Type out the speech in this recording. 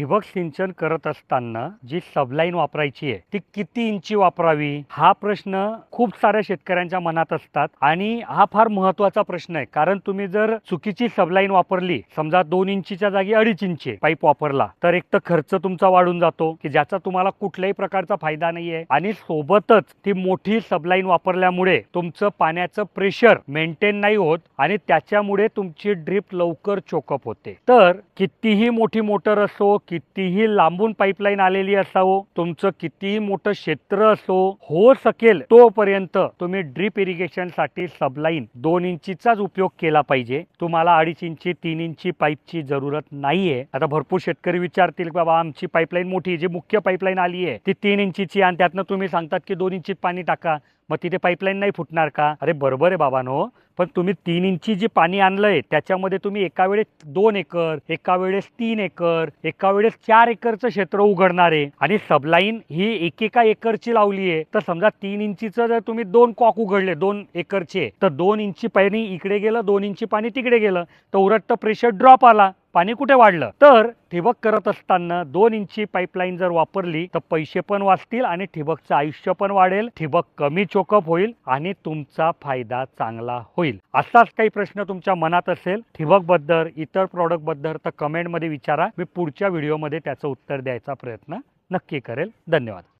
ठिबक सिंचन करत असताना जी सबलाईन वापरायची आहे ती किती इंची वापरावी हा प्रश्न खूप साऱ्या शेतकऱ्यांच्या मनात असतात आणि हा फार महत्त्वाचा प्रश्न आहे. कारण तुम्ही जर चुकीची सबलाईन वापरली, समजा 2 इंचीच्या जागी 2.5 इंची पाईप वापरला, तर एक तर खर्च तुमचा वाढून जातो की ज्याचा तुम्हाला कुठल्याही प्रकारचा फायदा नाहीये आणि सोबतच ती मोठी सबलाईन वापरल्यामुळे तुमचं पाण्याचं प्रेशर मेंटेन नाही होत आणि त्याच्यामुळे तुमची ड्रीप लवकर चोकअप होते. तर कितीही मोठी मोटर असो, कितीही लांबून पाईपलाईन आलेली असावो, तुमचं कितीही मोठं क्षेत्र असो, हो शकेल तोपर्यंत तुम्ही ड्रीप इरिगेशन साठी सबलाईन 2 इंचीचाच उपयोग केला पाहिजे. तुम्हाला 2.5 इंची 3 इंची पाईपची जरूरत नाहीये. आता भरपूर शेतकरी विचारतील की बाबा आमची पाईपलाईन मोठी, जी मुख्य पाईपलाईन आली आहे ती 3 इंचीची आणि त्यातनं तुम्ही सांगतात की 2 इंचीत पाणी टाका, मग तिथे पाईपलाईन नाही फुटणार का? अरे बरोबर आहे बाबांनो, पण तुम्ही 3 इंची जे पाणी आणलंय त्याच्यामध्ये तुम्ही एका वेळेस 2 एकर, एका वेळेस 3 एकर, एका वेळेस 4 एकरचं क्षेत्र उघडणार आहे आणि सबलाईन ही एकेका एकरची लावली आहे. तर समजा 3 इंचीचं जर तुम्ही 2 कॉक उघडले 2 एकरचे, तर 2 इंची पाणी इकडे गेलं, 2 इंची पाणी तिकडे गेलं, तर उरटतं प्रेशर ड्रॉप आला, पाणी कुठे वाढलं? तर ठिबक करत असताना 2 इंची पाईपलाईन जर वापरली तर पैसे पण वाचतील आणि ठिबकचं आयुष्य पण वाढेल, ठिबक कमी चोकअप होईल आणि तुमचा फायदा चांगला होईल. असाच काही प्रश्न तुमच्या मनात असेल ठिबक बद्दल, इतर प्रॉडक्ट बद्दल, तर कमेंट मध्ये विचारा. मी पुढच्या व्हिडिओमध्ये त्याचं उत्तर द्यायचा प्रयत्न नक्की करेल. धन्यवाद.